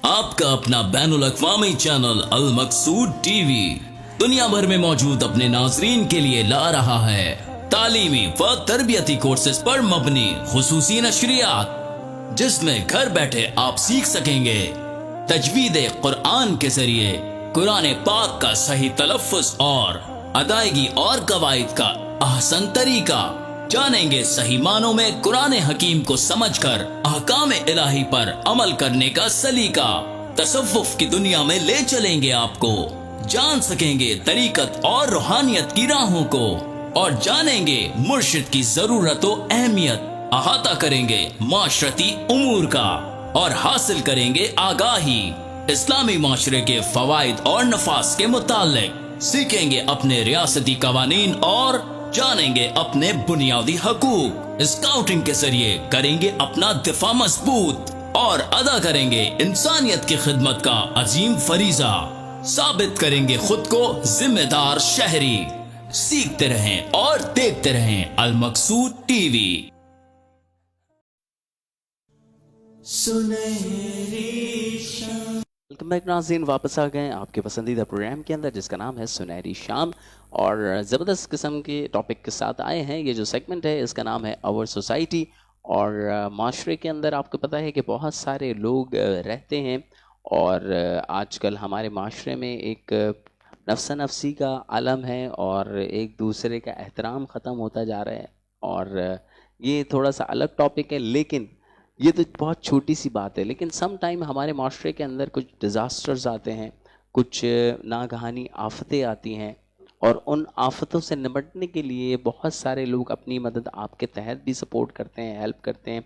आपका अपना बैनुल अक़वामी चैनल अल मकसूद टीवी दुनिया भर में मौजूद अपने नाज़रीन के लिए ला रहा है तालीमी व तरबियती कोर्सेज पर मबनी खुसूसी नशरियात, जिसमें घर बैठे आप सीख सकेंगे तजवीद कुरान के जरिए कुरान पाक का सही तलफ़्फ़ुज़ और अदायगी और कवायद का ahsan तरीका जानेंगे। सही मानों में कुरान हकीम को समझकर अहकाम इलाही पर अमल करने का सलीका तसव्वुफ की दुनिया में ले चलेंगे आपको। जान सकेंगे तरीकत और रूहानियत की राहों को और जानेंगे मुर्शिद की जरूरत व अहमियत। अहाता करेंगे माशरती उमूर का और हासिल करेंगे आगाही इस्लामी माशरे के फवाइद और नफास के मुतालिक। सीखेंगे अपने रियासती कवानीन और जानेंगे अपने बुनियादी हकूक। स्काउटिंग के जरिए करेंगे अपना दिफा मजबूत और अदा करेंगे इंसानियत की खिदमत का अजीम फरीजा। साबित करेंगे खुद को जिम्मेदार शहरी। सीखते रहें और देखते रहें अल मकसूद टीवी। वेलकम बैक नाज़रीन, वापस आ गए आपके पसंदीदा प्रोग्राम के अंदर जिसका नाम है सुनहरी शाम, और ज़बरदस्त किस्म के टॉपिक के साथ आए हैं। ये जो सेगमेंट है इसका नाम है आवर सोसाइटी। और माशरे के अंदर आपको पता है कि बहुत सारे लोग रहते हैं और आजकल हमारे माशरे में एक नफ्सा नफसी का आलम है और एक दूसरे का एहतराम ख़त्म होता जा रहा है। और ये थोड़ा सा अलग टॉपिक है, लेकिन ये तो बहुत छोटी सी बात है। लेकिन सम टाइम हमारे माशरे के अंदर कुछ डिज़ास्टर्स आते हैं, कुछ नागहानी आफतें आती हैं, और उन आफतों से निपटने के लिए बहुत सारे लोग अपनी मदद आपके तहत भी सपोर्ट करते हैं, हेल्प करते हैं।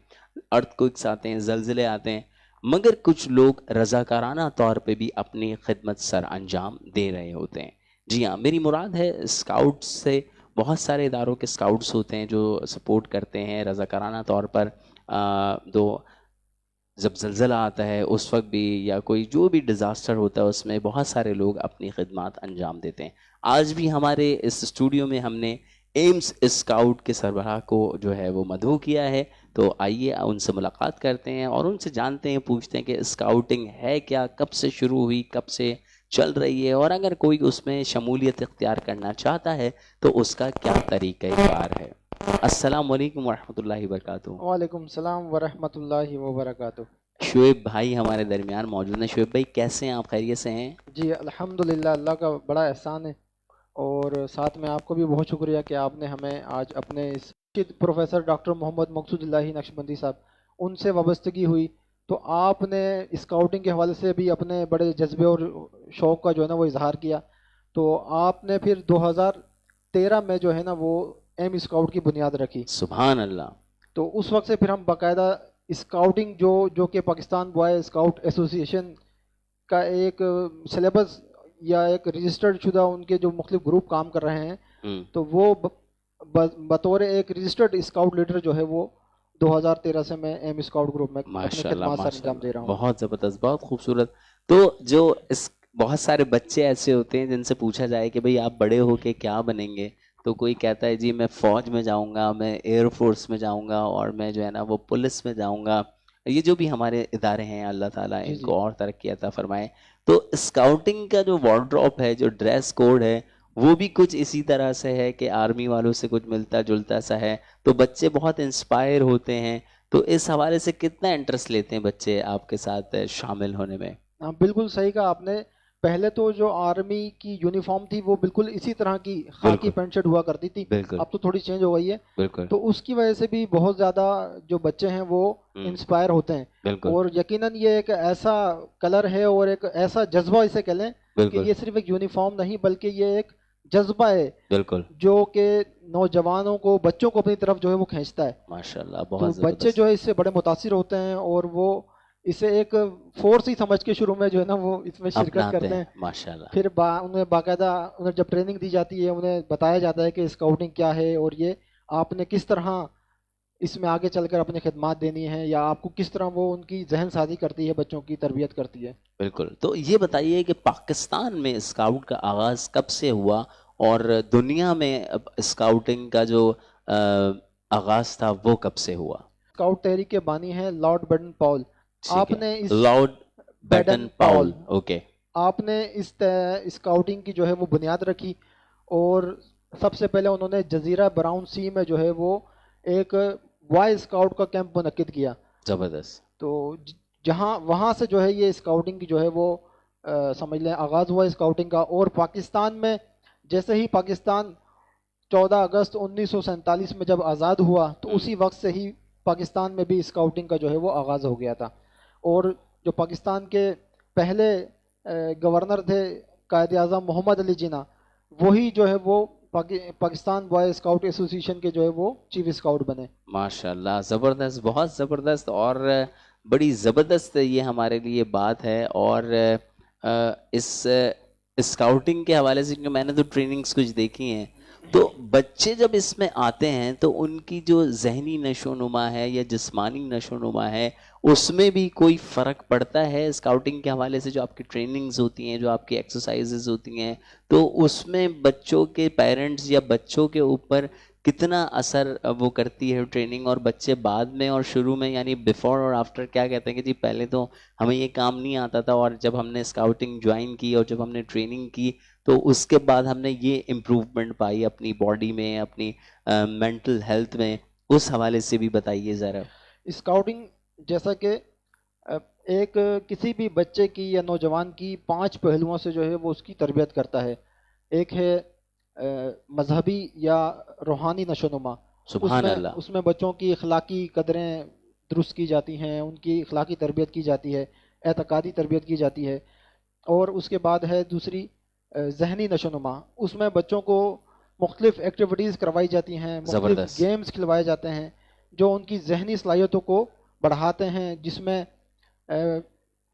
अर्थक्वेक्स आते हैं, ज़लज़ले आते हैं, मगर कुछ लोग रज़ाकाराना तौर पे भी अपनी खिदमत सर अंजाम दे रहे होते हैं। जी हाँ, मेरी मुराद है स्काउट्स से। बहुत सारे इदारों के स्काउट्स होते हैं जो सपोर्ट करते हैं रज़ाकाराना तौर पर। दो जब ज़लज़ला आता है उस वक्त भी, या कोई जो भी डिज़ास्टर होता है उसमें बहुत सारे लोग अपनी खिदमत अंजाम देते हैं। आज भी हमारे इस स्टूडियो में हमने एम्स स्काउट के सरबराह को जो है वो मदऊ किया है। तो आइए उनसे मुलाकात करते हैं और उनसे जानते हैं, पूछते हैं कि स्काउटिंग है क्या, कब से शुरू हुई, कब से चल रही है, और अगर कोई उसमें शमूलियत इख्तियार करना चाहता है तो उसका क्या तरीक़ाकार है। अस्सलामु अलैकुम वरहमतुल्लाहि वबरकातुहू। वालेकुम सलाम वरहमतुल्लाहि वबरकातुहू। शुएब भाई हमारे दरमियान मौजूद हैं। शुएब भाई कैसे हैं आप, खैरियत से हैं? जी अल्हम्दुलिल्लाह, अल्लाह का बड़ा एहसान है। और साथ में आपको भी बहुत शुक्रिया कि आपने हमें आज अपने इस प्रोफेसर डॉक्टर मोहम्मद मकसूदुल्लाही नक्शबंदी साहब, उनसे वाबस्तगी हुई। तो आपने स्काउटिंग के हवाले से भी अपने बड़े जज्बे और शौक़ का जो है ना वो इजहार किया। तो आपने फिर 2013 में जो है ना वो एम स्काउट की बुनियाद रखी। सुभान अल्लाह। तो उस वक्त से फिर हम बाकायदा स्काउटिंग जो कि पाकिस्तान बॉय स्काउट एसोसिएशन का एक सिलेबस या एक रजिस्टर्ड शुदा उनके जो मुख्तलिफ ग्रुप काम कर रहे हैं, तो वो बतौर एक रजिस्टर्ड स्काउट लीडर जो है वो 2013 से मैं एम स्काउट ग्रुप में माशाल्लाह अंजाम दे रहा हूँ। बहुत ज़बरदस्त, बहुत खूबसूरत। तो जो इस बहुत सारे बच्चे ऐसे होते हैं जिनसे पूछा जाए कि भाई आप बड़े हो के क्या बनेंगे, तो कोई कहता है जी मैं फ़ौज में जाऊंगा, मैं एयरफोर्स में जाऊंगा, और मैं जो है ना वो पुलिस में जाऊंगा। ये जो भी हमारे इदारे हैं, अल्लाह ताला इनको और तरक्की अता फरमाए। तो स्काउटिंग का जो वार्डरोब है, जो ड्रेस कोड है, वो भी कुछ इसी तरह से है कि आर्मी वालों से कुछ मिलता जुलता सा है। तो बच्चे बहुत इंस्पायर होते हैं। तो इस हवाले से कितना इंटरेस्ट लेते हैं बच्चे आपके साथ शामिल होने में? हाँ, बिल्कुल सही कहा आपने। पहले तो जो आर्मी की यूनिफॉर्म थी वो बिल्कुल इसी तरह की खाकी पैंट शर्ट हुआ करती थी, अब तो थोड़ी चेंज हो गई है। तो उसकी वजह से भी बहुत ज़्यादा जो बच्चे हैं वो इंस्पायर होते हैं। और यकीनन ये एक ऐसा कलर है और एक ऐसा जज्बा इसे कह लें कि ये सिर्फ एक यूनिफॉर्म नहीं बल्कि ये एक जज्बा है जो कि नौजवानों को, बच्चों को अपनी तरफ जो है वो खींचता है। माशाल्लाह, तो बहुत बच्चे जो है इससे बड़े मुतासिर होते हैं और वो इसे एक फोर्स ही समझ के शुरू में जो है ना वो इसमें शिरकत करते हैं। माशाल्लाह। फिर उन्हें बाकायदा उन्हें जब ट्रेनिंग दी जाती है, उन्हें बताया जाता है कि स्काउटिंग क्या है और ये आपने किस तरह इसमें आगे चलकर अपनी खिदमत देनी है, या आपको किस तरह वो उनकी जहन साजी करती है, बच्चों की तरबियत करती है। बिल्कुल। तो ये बताइए कि पाकिस्तान में स्काउट का आगाज़ कब से हुआ और दुनिया में स्काउटिंग का जो आगाज़ था वो कब से हुआ? स्काउट तहरीक के बानी हैं लॉर्ड बेडन पॉल। आपने इस लॉर्ड बेडन पॉल, ओके, आपने इस स्काउटिंग की जो है वो बुनियाद रखी और सबसे पहले उन्होंने जजीरा ब्राउन सी में जो है वो एक बॉय स्काउट का कैंप मुनक्किद किया। जबरदस्त। तो जहाँ वहाँ से जो है ये स्काउटिंग की जो है वो समझ लें आगाज़ हुआ स्काउटिंग का। और पाकिस्तान में जैसे ही पाकिस्तान 14 अगस्त 1947 में जब आज़ाद हुआ तो उसी वक्त से ही पाकिस्तान में भी स्काउटिंग का जो है वो आगाज़ हो गया था। और जो पाकिस्तान के पहले गवर्नर थे कायद आज़म मोहम्मद अली जिन्ना, वही जो है वो पाकिस्तान बॉय स्काउट एसोसिएशन के जो है वो चीफ स्काउट बने। माशाल्लाह, ज़बरदस्त, बहुत ज़बरदस्त। और बड़ी ज़बरदस्त ये हमारे लिए बात है। और इस स्काउटिंग के हवाले से, क्योंकि मैंने तो ट्रेनिंग्स कुछ देखी हैं, तो बच्चे जब इसमें आते हैं तो उनकी जो जहनी नशोनुमा है या जिस्मानी नशोनुमा है उसमें भी कोई फ़र्क पड़ता है स्काउटिंग के हवाले से? जो आपकी ट्रेनिंग्स होती हैं, जो आपकी एक्सरसाइजेज होती हैं, तो उसमें बच्चों के पेरेंट्स या बच्चों के ऊपर कितना असर वो करती है ट्रेनिंग? और बच्चे बाद में और शुरू में, यानी बिफोर और आफ्टर, क्या कहते हैं कि जी पहले तो हमें ये काम नहीं आता था और जब हमने स्काउटिंग ज्वाइन की और जब हमने ट्रेनिंग की तो उसके बाद हमने ये इम्प्रूवमेंट पाई अपनी बॉडी में, अपनी मेंटल हेल्थ में, उस हवाले से भी बताइए ज़रा। स्काउटिंग जैसा कि एक किसी भी बच्चे की या नौजवान की 5 पहलुओं से जो है वो उसकी तरबियत करता है। एक है मजहबी या रूहानी नशोनुमा, उसमें बच्चों की अखलाकी कदरें दुरुस्त की जाती हैं, उनकी अखलाकी तरबियत की जाती है, एतकादी तरबियत की जाती है। और उसके बाद है दूसरी जहनी नशोनुमा, उसमें बच्चों को मुख्तलिफ एक्टिविटीज़ करवाई जाती हैं, मुख्तलिफ गेम्स खिलवाए जाते हैं जो उनकी जहनी सलाहियतों को बढ़ाते हैं, जिसमें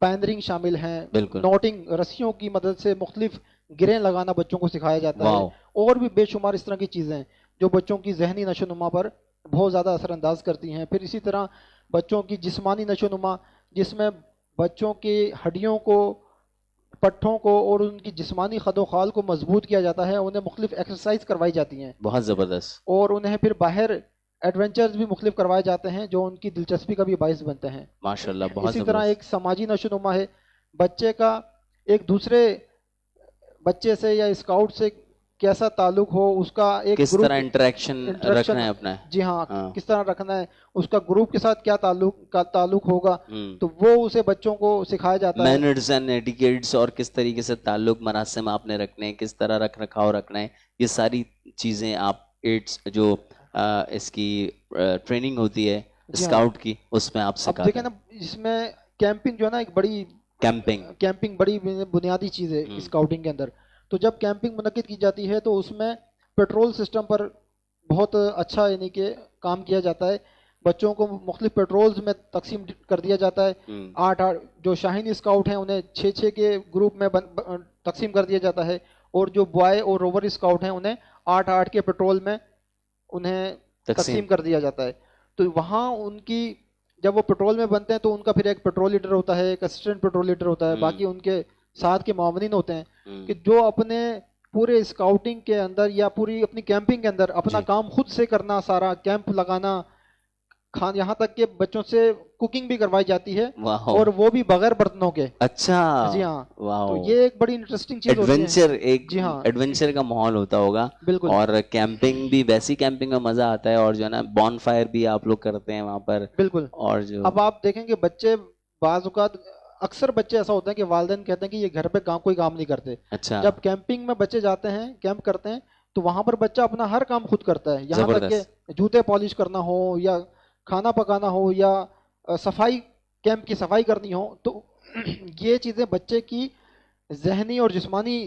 पैंदरिंग शामिल हैं, नोटिंग, रस्सियों की मदद से मुख्तलिफ गिरें लगाना बच्चों को सिखाया जाता है, और भी बेशुमार इस तरह की चीज़ें जो बच्चों की जहनी नशोनुमा पर बहुत ज़्यादा असरअंदाज करती हैं। फिर इसी तरह बच्चों की जिस्मानी नशोनुमा, जिसमें बच्चों की हड्डियों को, पट्ठों को और उनकी जिस्मानी खदोखाल को मजबूत किया जाता है, उन्हें मुख्तलिफ एक्सरसाइज करवाई जाती हैं, बहुत ज़बरदस्त। और उन्हें फिर बाहर एडवेंचर्स भी मुख्तलिफ करवाए जाते हैं जो उनकी दिलचस्पी का भी बाइस बनते हैं। माशाल्लाह, बहुत। इसी तरह एक समाजी नशोनुमा है, बच्चे का एक दूसरे बच्चे से या स्काउट से कैसा ताल्लुक हो, उसका एक किस तरह इंटरेक्शन रखना है अपना, जी हाँ, किस तरह रखना है, उसका ग्रुप के साथ क्या ताल्लुक होगा, तो वो उसे बच्चों को सिखाया जाता है। मैनर्स एंड एटिकेट्स, और किस तरीके से ताल्लुक मरासिम आपने रखने हैं, किस तरह रख रखाव रखना है, ये सारी चीज़ें आप एड्स जो इसकी ट्रेनिंग होती है स्काउट की, उसमें आप सिखाते हैं। अब देखें ना, इसमें कैंपिंग जो है ना, एक बड़ी कैंपिंग बड़ी बुनियादी चीज़ है स्काउटिंग के अंदर। तो जब कैंपिंग मुनक्किद की जाती है तो उसमें पेट्रोल सिस्टम पर बहुत अच्छा यानी कि काम किया जाता है। बच्चों को मुख्तलिफ पेट्रोल्स में तकसीम कर दिया जाता है। 8 जो शाहीन स्काउट हैं उन्हें 6 के ग्रुप में तकसीम कर दिया जाता है, और जो बॉय और रोवर स्काउट हैं उन्हें 8 के पेट्रोल में उन्हें तकसीम कर दिया जाता है। तो वहाँ उनकी जब वो पेट्रोल में बनते हैं तो उनका फिर एक पेट्रोल लीडर होता है, एक असिस्टेंट पेट्रोल लीडर होता है, बाकी उनके साथ के मावनिन होते हैं कि जो अपने पूरे स्काउटिंग के अंदर या पूरी अपनी कैंपिंग के अंदर अपना काम खुद से करना, सारा कैंप लगाना, यहाँ तक के बच्चों से कुकिंग भी करवाई जाती है, और वो भी बगैर बर्तनों के। अच्छा, जी हाँ, तो ये एक बड़ी इंटरेस्टिंग चीज एडवेंचर, एक जी हाँ, एडवेंचर का माहौल होता होगा। बिल्कुल। और कैंपिंग भी, वैसी कैंपिंग में मजा आता है, और जो है ना बॉन फायर भी आप लोग करते हैं वहाँ पर। बिल्कुल। और जो अब आप देखेंगे बच्चे, बाज़-औक़ात अक्सर बच्चे ऐसा होता है कि वालिदैन कहते हैं कि ये घर पे कोई काम नहीं करते। अच्छा। जब कैंपिंग में बच्चे जाते हैं, कैंप करते हैं, तो वहां पर बच्चा अपना हर काम खुद करता है, यहाँ तक कि जूते पॉलिश करना हो या खाना पकाना हो या सफाई, कैंप की सफाई करनी हो। तो ये चीज़ें बच्चे की जहनी और जिस्मानी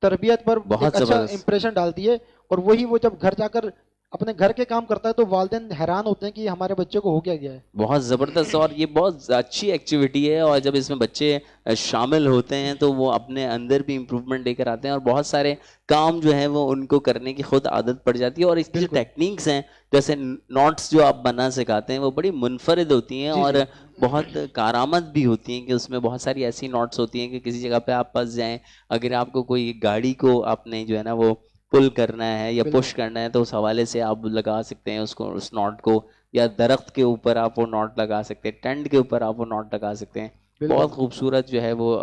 तरबियत पर बहुत अच्छा इंप्रेशन डालती है, और वही वो जब घर जाकर अपने घर के काम करता है तो वालिदैन हैरान होते हैं कि हमारे बच्चे को हो क्या गया है। बहुत ज़बरदस्त, और ये बहुत अच्छी एक्टिविटी है, और जब इसमें बच्चे शामिल होते हैं तो वो अपने अंदर भी इम्प्रूवमेंट लेकर आते हैं, और बहुत सारे काम जो है वो उनको करने की खुद आदत पड़ जाती है। और इसकी जो टेक्निक्स हैं, जैसे नॉट्स जो आप बना सिखाते हैं, वो बड़ी मुनफरिद होती हैं और बहुत कारामद भी होती हैं, कि उसमें बहुत सारी ऐसी नॉट्स होती हैं कि किसी जगह पे आप फंस जाएं, अगर आपको कोई गाड़ी को आपने जो है ना वो पुल करना है या पुश करना है, तो उस हवाले से आप लगा सकते हैं उसको, उस नॉट को, یا درخت کے اوپر آپ وہ نوٹ لگا سکتے ہیں, ٹینٹ کے اوپر آپ وہ نوٹ لگا سکتے ہیں. بہت خوبصورت جو ہے وہ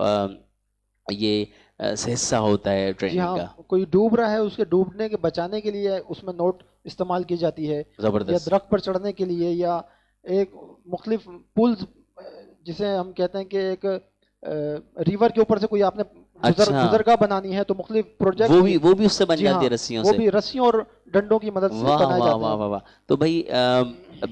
یہ حصہ ہوتا ہے ٹریننگ کا. کوئی ڈوب رہا ہے اس کے ڈوبنے کے بچانے کے لیے اس میں نوٹ استعمال کی جاتی ہے, یا درخت پر چڑھنے کے لیے, یا ایک مختلف پولز جسے ہم کہتے ہیں کہ ایک ریور کے اوپر سے کوئی آپ نے گزرگاہ بنانی ہے تو مختلف پروجیکٹ وہ بھی اس سے بن جاتی ہے رسیوں سے, وہ بھی رسیوں اور ڈنڈوں کی مدد سے بنائے جاتے ہیں. واہ. تو بھائی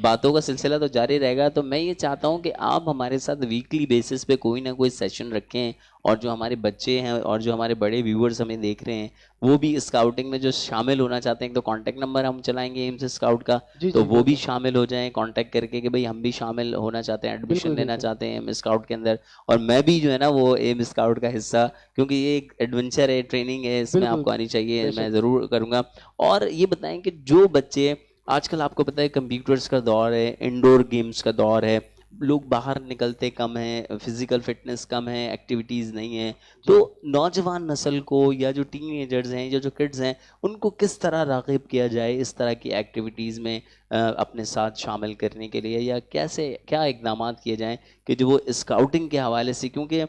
باتوں کا سلسلہ تو جاری رہے گا, تو میں یہ چاہتا ہوں کہ آپ ہمارے ساتھ ویکلی بیسس پہ کوئی نہ کوئی سیشن رکھیں, اور جو ہمارے بچے ہیں اور جو ہمارے بڑے ویورز ہمیں دیکھ رہے ہیں وہ بھی اسکاؤٹنگ میں جو شامل ہونا چاہتے ہیں, تو کانٹیکٹ نمبر ہم چلائیں گے ایمز اسکاؤٹ کا, تو وہ بھی شامل ہو جائیں کانٹیکٹ کر کے کہ بھائی ہم بھی شامل ہونا چاہتے ہیں, ایڈمیشن لینا چاہتے ہیں ایم اسکاؤٹ کے اندر. اور میں بھی جو ہے نا وہ ایم اسکاؤٹ کا حصہ, کیونکہ یہ ایک ایڈونچر ہے, ٹریننگ ہے, اس میں آپ کو آنی چاہیے, میں ضرور کروں گا. اور یہ بتائیں کہ جو بچے آج کل آپ کو پتہ ہے کمپیوٹرز کا دور ہے, انڈور گیمز کا دور ہے, لوگ باہر نکلتے کم ہیں, فزیکل فٹنس کم ہے, ایکٹیویٹیز نہیں ہیں, تو نوجوان نسل کو یا جو ٹین ایجرز ہیں یا جو کڈز ہیں ان کو کس طرح راغب کیا جائے اس طرح کی ایکٹیویٹیز میں اپنے ساتھ شامل کرنے کے لیے, یا کیسے کیا اقدامات کیے جائیں کہ جو وہ اسکاؤٹنگ کے حوالے سے, کیونکہ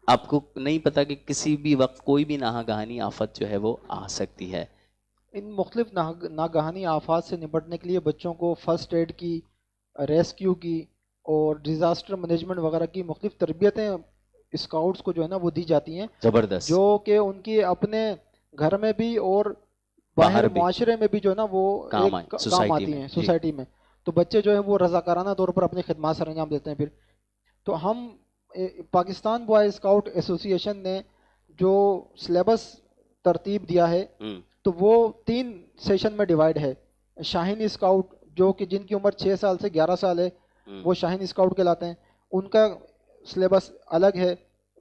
آپ کو نہیں پتہ کہ کسی بھی وقت کوئی بھی ناگہانی آفت جو ہے وہ آ سکتی ہے. ان مختلف ناگہانی آفات سے نپٹنے کے لیے بچوں کو فرسٹ ایڈ کی, ریسکیو کی اور ڈیزاسٹر مینجمنٹ وغیرہ کی مختلف تربیتیں اسکاؤٹس کو جو ہے نا وہ دی جاتی ہیں, زبردست, جو کہ ان کی اپنے گھر میں بھی اور باہر معاشرے میں بھی جو ہے نا وہ کام آتی ہیں سوسائٹی میں. تو بچے جو ہے وہ رضاکارانہ طور پر اپنی خدمات سر انجام دیتے ہیں. پھر تو ہم Pakistan boy scout association نے جو سلیبس ترتیب دیا ہے تو وہ 3 سیشن میں ڈیوائیڈ ہے. شاہین اسکاؤٹ جو کہ جن کی عمر 6 سال سے 11 سال ہے وہ شاہین اسکاؤٹ کہلاتے ہیں, ان کا سلیبس الگ ہے.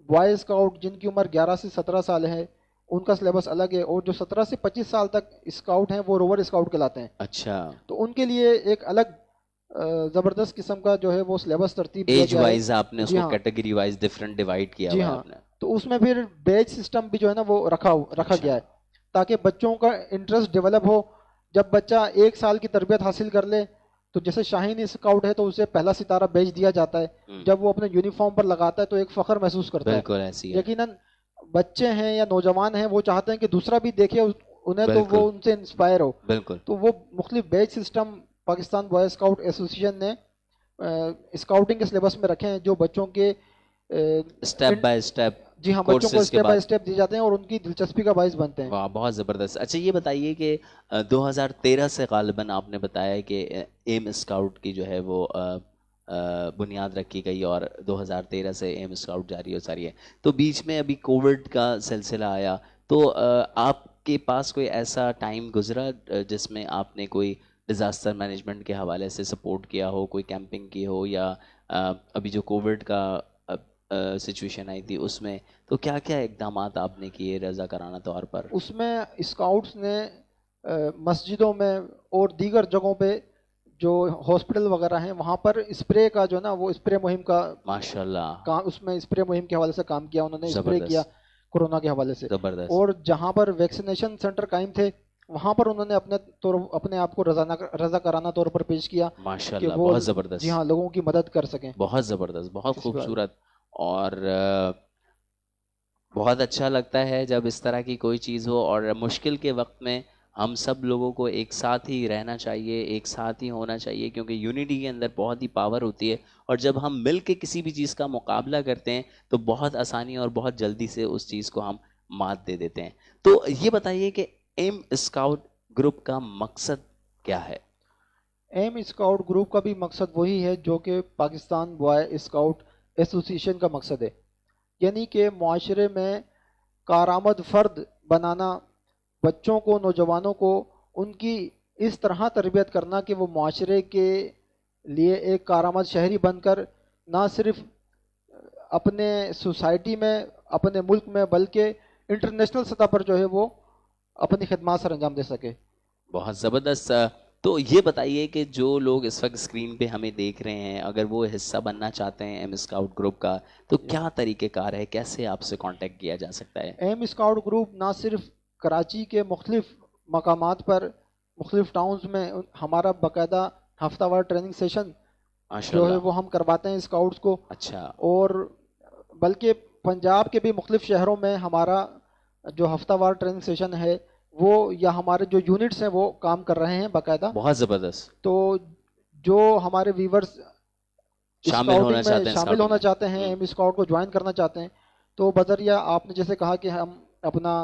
بوائے اسکاؤٹ جن کی عمر 11 سے 17 سال ہے ان کا سلیبس الگ ہے, اور جو 17 سے 25 سال تک اسکاؤٹ ہیں وہ روور اسکاؤٹ کہلاتے ہیں. اچھا, تو ان کے لیے ایک الگ زبردست قسم کا جو ہے وہ سلیبس ترتیب دیا ایج وائز آپ نے اس کو کیٹیگری وائز ڈیفرنٹ ڈیوائیڈ کیا ہوا ہے آپ نے. تو اس میں پھر بیچ سسٹم بھی جو ہے نا وہ رکھا گیا ہے تاکہ بچوں کا انٹرسٹ ڈیولپ ہو. جب بچہ 1 سال کی تربیت حاصل کر لے تو جیسے شاہین اسکاؤٹ ہے تو اسے پہلا ستارہ بیچ دیا جاتا ہے, جب وہ اپنے یونیفارم پر لگاتا ہے تو ایک فخر محسوس کرتا ہے. بالکل ایسی ہے. یقیناً بچے ہیں یا نوجوان ہیں وہ چاہتے ہیں کہ دوسرا بھی دیکھے انہیں, تو وہ ان سے انسپائر ہو. بالکل. تو وہ مختلف بیچ system Pakistan boy scout association نے اسکاؤٹنگ کے سلیبس میں رکھے ہیں, جو بچوں کے اسٹیپ بائی اسٹیپ, جی ہاں, بچوں کو اسٹیپ بائی اسٹیپ دی جاتے ہیں اور ان کی دلچسپی کا باعث بنتے ہیں. واہ, بہت زبردست. اچھا یہ بتائیے کہ 2013 سے غالباً آپ نے بتایا کہ ایم اسکاؤٹ کی جو ہے وہ بنیاد رکھی گئی اور 2013 سے ایم اسکاؤٹ جاری ہو ساری ہے. تو بیچ میں ابھی کووڈ کا سلسلہ آیا, تو آپ کے پاس کوئی ایسا ٹائم گزرا جس میں آپ نے کوئی ڈیزاسٹر مینجمنٹ کے حوالے سے سپورٹ کیا ہو, کوئی کیمپنگ کی ہو, یا ابھی جو کووڈ کا سچویشن آئی تھی اس میں, تو کیا کیا اقدامات آپ نے کیے رضاکارانہ طور پر؟ اس میں اسکاؤٹس نے مسجدوں میں اور دیگر جگہوں پہ جو ہاسپٹل وغیرہ ہیں وہاں پر اسپرے کا جو ہے نا وہ اسپرے مہم کا ماشاءاللہ اس میں اسپرے مہم کے حوالے سے کام کیا انہوں نے, اسپرے کیا کورونا کے حوالے سے. زبردست. اور جہاں پر ویکسینیشن سینٹر قائم تھے وہاں پر انہوں نے اپنے آپ کو رضاکارانہ طور پر پیش کیا ماشاءاللہ, بہت زبردست. جی ہاں, لوگوں کی مدد کر سکیں. بہت زبردست, بہت خوبصورت. اور بہت اچھا لگتا ہے جب اس طرح کی کوئی چیز ہو, اور مشکل کے وقت میں ہم سب لوگوں کو ایک ساتھ ہی رہنا چاہیے, ایک ساتھ ہی ہونا چاہیے, کیونکہ یونٹی کے اندر بہت ہی پاور ہوتی ہے, اور جب ہم مل کے کسی بھی چیز کا مقابلہ کرتے ہیں تو بہت آسانی اور بہت جلدی سے اس چیز کو ہم مات دے دیتے ہیں. تو یہ بتائیے کہ ایم اسکاؤٹ گروپ کا مقصد کیا ہے؟ ایم اسکاؤٹ گروپ کا بھی مقصد وہی ہے جو کہ پاکستان بوائے اسکاؤٹ ایسوسی ایشن کا مقصد ہے, یعنی کہ معاشرے میں کارآمد فرد بنانا, بچوں کو, نوجوانوں کو ان کی اس طرح تربیت کرنا کہ وہ معاشرے کے لیے ایک کارآمد شہری بن کر نہ صرف اپنے سوسائٹی میں, اپنے ملک میں, بلکہ انٹرنیشنل سطح پر جو ہے وہ اپنی خدمات سر انجام دے سکے. بہت زبردست. تو یہ بتائیے کہ جو لوگ اس وقت اسکرین پہ ہمیں دیکھ رہے ہیں, اگر وہ حصہ بننا چاہتے ہیں ایم اسکاؤٹ گروپ کا, تو کیا طریقہ کار ہے, کیسے آپ سے کانٹیکٹ کیا جا سکتا ہے؟ ایم اسکاؤٹ گروپ نہ صرف کراچی کے مختلف مقامات پر, مختلف ٹاؤنز میں ہمارا باقاعدہ ہفتہ وار ٹریننگ سیشن جو ہے وہ ہم کرواتے ہیں اسکاؤٹس کو. اچھا. اور بلکہ پنجاب کے بھی مختلف شہروں میں ہمارا جو ہفتہ وار ٹریننگ سیشن ہے وہ یا ہمارے جو یونٹس ہیں وہ کام کر رہے ہیں باقاعدہ. بہت زبردست. تو جو ہمارے ویورز شامل ہونا چاہتے ہیں ایم اسکاؤٹ کو جوائن کرنا چاہتے ہیں تو بذریعہ آپ نے جیسے کہا کہ ہم اپنا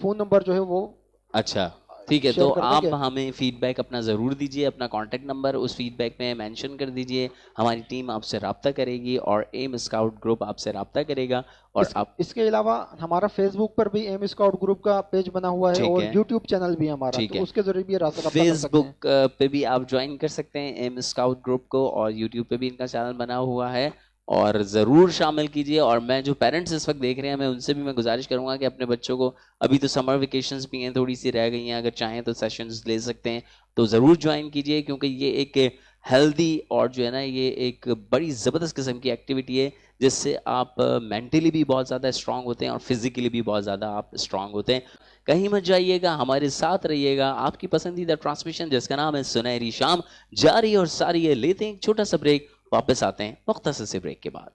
فون نمبر جو ہے وہ اچھا ٹھیک ہے تو آپ ہمیں فیڈ بیک اپنا ضرور دیجئے, اپنا کانٹیکٹ نمبر اس فیڈ بیک میں مینشن کر دیجئے. ہماری ٹیم آپ سے رابطہ کرے گی اور ایم اسکاؤٹ گروپ آپ سے رابطہ کرے گا. اور اس کے علاوہ ہمارا فیس بک پر بھی ایم اسکاؤٹ گروپ کا پیج بنا ہوا ہے اور یوٹیوب چینل بھی ہمارا, تو اس کے ذریعے بھی رابطہ کر سکتے ہیں. فیس بک پہ بھی آپ جوائن کر سکتے ہیں ایم اسکاؤٹ گروپ کو, اور یوٹیوب پہ بھی ان کا چینل بنا ہوا ہے, اور ضرور شامل کیجئے. اور میں جو پیرنٹس اس وقت دیکھ رہے ہیں میں ان سے بھی میں گزارش کروں گا کہ اپنے بچوں کو, ابھی تو سمر ویکیشنز بھی ہیں تھوڑی سی رہ گئی ہیں, اگر چاہیں تو سیشنز لے سکتے ہیں, تو ضرور جوائن کیجئے کیونکہ یہ ایک ہیلدی اور جو ہے نا یہ ایک بڑی زبردست قسم کی ایکٹیویٹی ہے جس سے آپ مینٹلی بھی بہت زیادہ اسٹرانگ ہوتے ہیں اور فزیکلی بھی بہت زیادہ آپ اسٹرانگ ہوتے ہیں. کہیں مت جائیے گا, ہمارے ساتھ رہیے گا. آپ کی پسندیدہ ٹرانسمیشن جس کا نام ہے سنہری شام جاری اور ساری ہے. لیتے ہیں ایک چھوٹا سا بریک, واپس آتے ہیں مختصر سے بریک کے بعد.